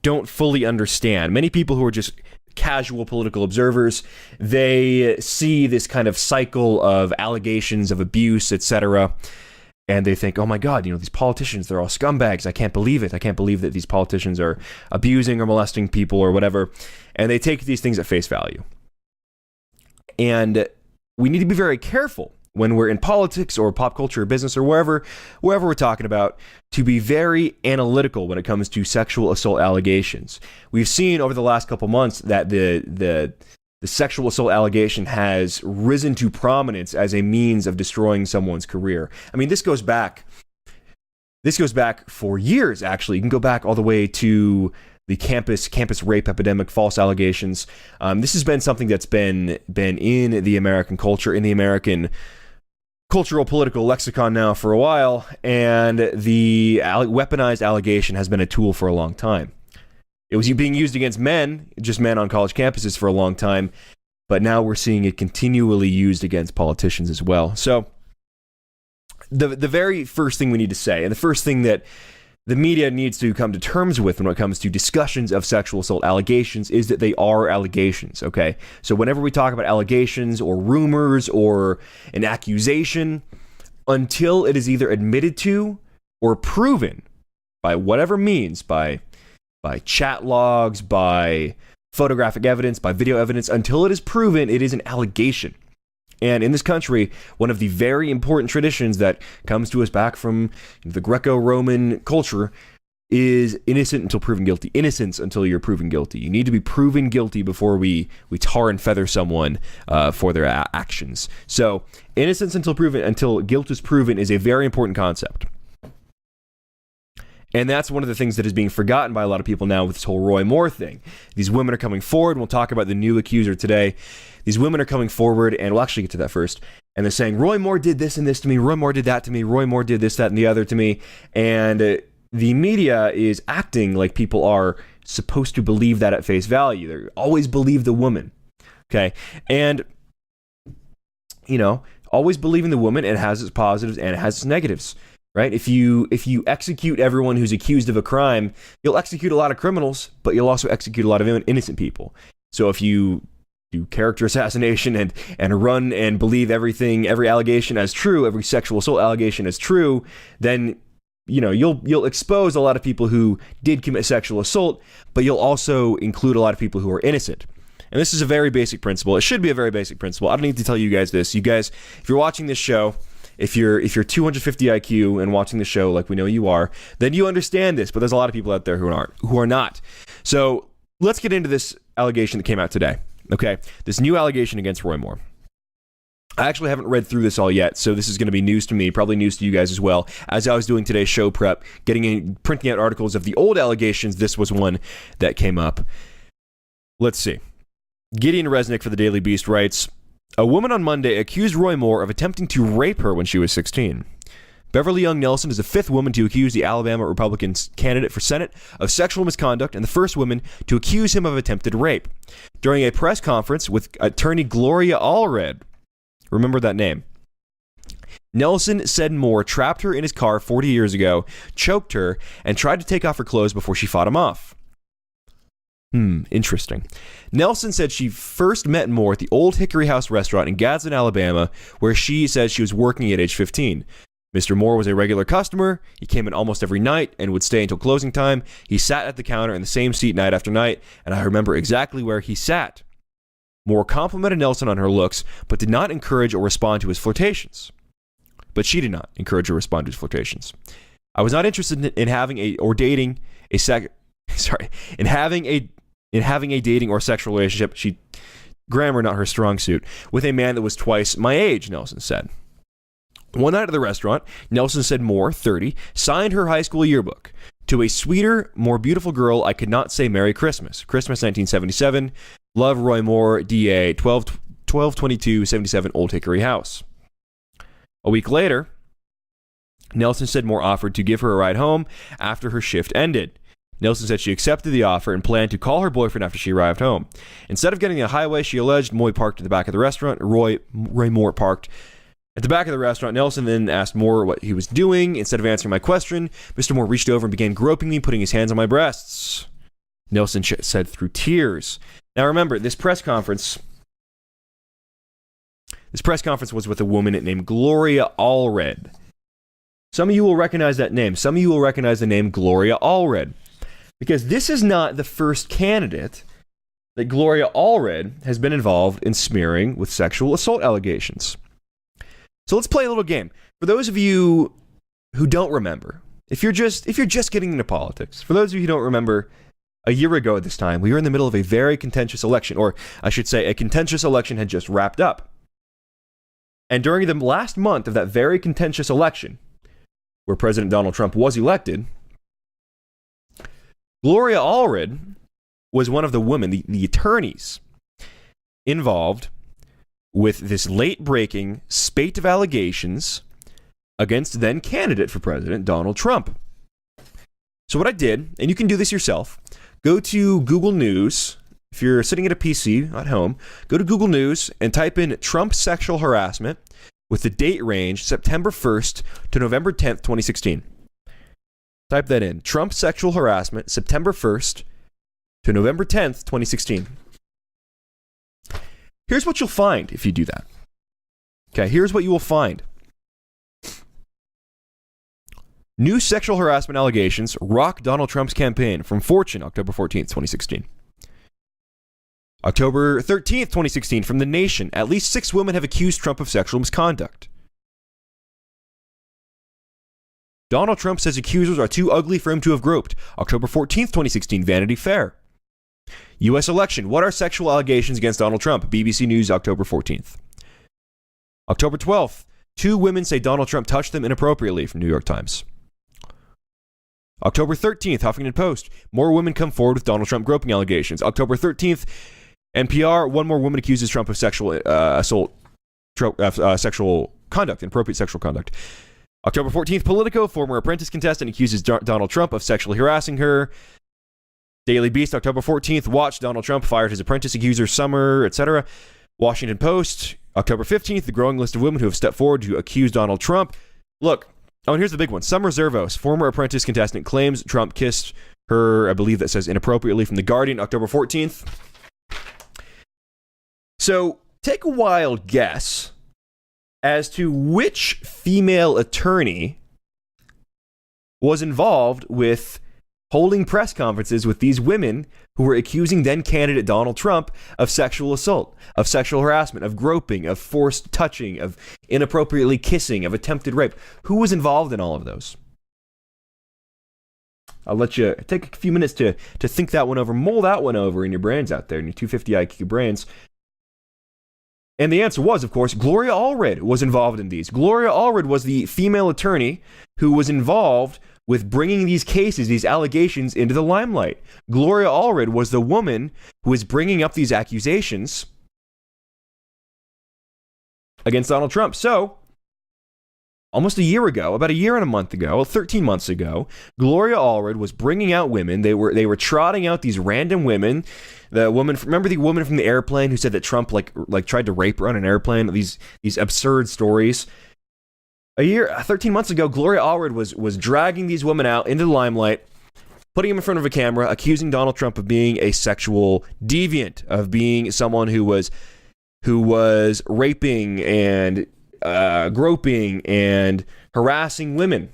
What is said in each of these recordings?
don't fully understand. Many people who are just casual political observers, they see this kind of cycle of allegations of abuse, etc., and they think, oh my God, these politicians, they're all scumbags. I can't believe it. I can't believe that these politicians are abusing or molesting people or whatever. And they take these things at face value. And we need to be very careful when we're in politics or pop culture or business or wherever we're talking about, to be very analytical when it comes to sexual assault allegations. We've seen over the last couple months that the sexual assault allegation has risen to prominence as a means of destroying someone's career. I mean, this goes back for years, actually. You can go back all the way to the campus rape epidemic, false allegations. This has been something that's been in the American culture, in the American cultural political lexicon now for a while, and the weaponized allegation has been a tool for a long time. It was being used against men, just men on college campuses for a long time, but now we're seeing it continually used against politicians as well. So the very first thing we need to say, and the first thing that the media needs to come to terms with when it comes to discussions of sexual assault allegations, is that they are allegations, okay? So whenever we talk about allegations or rumors or an accusation, until it is either admitted to or proven by whatever means, by chat logs, by photographic evidence, by video evidence, until it is proven, it is an allegation. And in this country, one of the very important traditions that comes to us back from the Greco-Roman culture is innocent until proven guilty. Innocence until you're proven guilty. You need to be proven guilty before we tar and feather someone for their actions. So innocence until guilt is proven is a very important concept. And that's one of the things that is being forgotten by a lot of people now with this whole Roy Moore thing. These women are coming forward. We'll talk about the new accuser today. These women are coming forward, and we'll actually get to that first. And they're saying, Roy Moore did this and this to me. Roy Moore did that to me. Roy Moore did this, that, and the other to me. And the media is acting like people are supposed to believe that at face value. They always believe the woman. Okay? And, always believing the woman, it has its positives and it has its negatives. Right? If you execute everyone who's accused of a crime, you'll execute a lot of criminals, but you'll also execute a lot of innocent people. So if you do character assassination and run and believe every allegation as true, every sexual assault allegation as true, then you'll expose a lot of people who did commit sexual assault, but you'll also include a lot of people who are innocent. And this is a very basic principle. It should be a very basic principle. I don't need to tell you guys this. You guys, if you're watching this show, if you're 250 IQ and watching the show like we know you are, then you understand this. But there's a lot of people out there who are not. So let's get into this allegation that came out today. Okay, this new allegation against Roy Moore. I actually haven't read through this all yet, so this is going to be news to me, probably news to you guys as well. As I was doing today's show prep, printing out articles of the old allegations, this was one that came up. Let's see. Gideon Resnick for the Daily Beast writes, a woman on Monday accused Roy Moore of attempting to rape her when she was 16. Beverly Young Nelson is the fifth woman to accuse the Alabama Republican candidate for Senate of sexual misconduct and the first woman to accuse him of attempted rape. During a press conference with attorney Gloria Allred, remember that name, Nelson said Moore trapped her in his car 40 years ago, choked her, and tried to take off her clothes before she fought him off. Interesting. Nelson said she first met Moore at the Old Hickory House restaurant in Gadsden, Alabama, where she says she was working at age 15. Mr. Moore was a regular customer. He came in almost every night and would stay until closing time. He sat at the counter in the same seat night after night, and I remember exactly where he sat. Moore complimented Nelson on her looks, but did not encourage or respond to his flirtations. But she did not encourage or respond to his flirtations. I was not interested in having a dating or sexual relationship, grammar not her strong suit, with a man that was twice my age, Nelson said. One night at the restaurant, Nelson said Moore, 30, signed her high school yearbook. To a sweeter, more beautiful girl, I could not say Merry Christmas. Christmas 1977. Love, Roy Moore, DA, 122277 Old Hickory House. A week later, Nelson said Moore offered to give her a ride home after her shift ended. Nelson said she accepted the offer and planned to call her boyfriend after she arrived home. Instead of getting the highway, she alleged Moore parked at the back of the restaurant. Roy Moore parked at the back of the restaurant. Nelson then asked Moore what he was doing. Instead of answering my question, Mr. Moore reached over and began groping me, putting his hands on my breasts. Nielsen said through tears. Now remember, this press conference was with a woman named Gloria Allred. Some of you will recognize that name. Some of you will recognize the name Gloria Allred, because this is not the first candidate that Gloria Allred has been involved in smearing with sexual assault allegations. So let's play a little game. For those of you who don't remember, if you're just getting into politics, for those of you who don't remember, a year ago at this time, we were in the middle of a very contentious election, or I should say a contentious election had just wrapped up. And during the last month of that very contentious election, where President Donald Trump was elected, Gloria Allred was one of the women, the attorneys involved with this late-breaking spate of allegations against then candidate for president Donald Trump. So what I did, and you can do this yourself, go to Google News. If you're sitting at a PC at home, go to Google News and type in Trump sexual harassment with the date range September 1st to November 10th, 2016. Type that in. Trump sexual harassment, September 1st to November 10th, 2016. Here's what you'll find if you do that. Okay, here's what you will find. New sexual harassment allegations rock Donald Trump's campaign from Fortune, October 14th, 2016. October 13th, 2016, from The Nation, at least 6 women have accused Trump of sexual misconduct. Donald Trump says accusers are too ugly for him to have groped. October 14th, 2016, Vanity Fair. U.S. election, what are sexual allegations against Donald Trump? BBC News, October 14th. October 12th, 2 women say Donald Trump touched them inappropriately, from New York Times. October 13th, Huffington Post, more women come forward with Donald Trump groping allegations. October 13th, NPR, 1 more woman accuses Trump of sexual assault, sexual conduct, inappropriate sexual conduct. October 14th, Politico, former Apprentice contestant accuses Donald Trump of sexually harassing her. Daily Beast, October 14th, watch Donald Trump fired his apprentice accuser Summer, etc. Washington Post, October 15th, the growing list of women who have stepped forward to accuse Donald Trump. Look, oh, and here's the big one. Summer Zervos, former Apprentice contestant, claims Trump kissed her, I believe that says inappropriately, from The Guardian, October 14th. So take a wild guess as to which female attorney was involved with holding press conferences with these women who were accusing then candidate Donald Trump of sexual assault, of sexual harassment, of groping, of forced touching, of inappropriately kissing, of attempted rape. Who was involved in all of those? I'll let you take a few minutes to think that one over, mull that one over in your brains out there, in your 250 IQ brains. And the answer was, of course, Gloria Allred was involved in these. Gloria Allred was the female attorney who was involved with bringing these cases, these allegations, into the limelight. Gloria Allred was the woman who was bringing up these accusations against Donald Trump. So, almost a year ago, about a year and a month ago, 13 months ago, Gloria Allred was bringing out women. They were trotting out these random women. The woman, remember the woman from the airplane who said that Trump like tried to rape her on an airplane? These absurd stories. 13 months ago, Gloria Allred was dragging these women out into the limelight, putting them in front of a camera, accusing Donald Trump of being a sexual deviant, of being someone who was raping and groping and harassing women.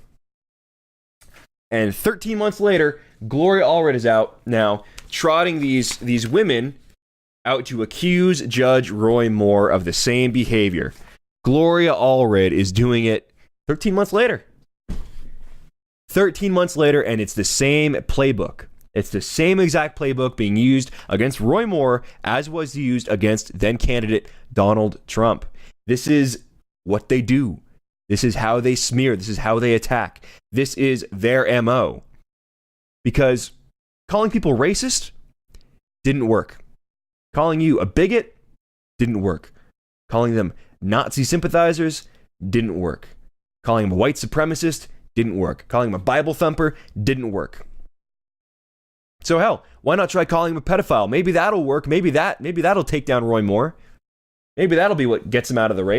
And 13 months later, Gloria Allred is out now, trotting these women out to accuse Judge Roy Moore of the same behavior. Gloria Allred is doing it 13 months later. 13 months later, and it's the same playbook. It's the same exact playbook being used against Roy Moore as was used against then candidate Donald Trump. This is what they do. This is how they smear. This is how they attack. This is their MO. Because calling people racist didn't work. Calling you a bigot didn't work. Calling them Nazi sympathizers didn't work. Calling him a white supremacist didn't work. Calling him a Bible thumper didn't work. So hell, why not try calling him a pedophile? Maybe that'll work. Maybe that'll take down Roy Moore. Maybe that'll be what gets him out of the race.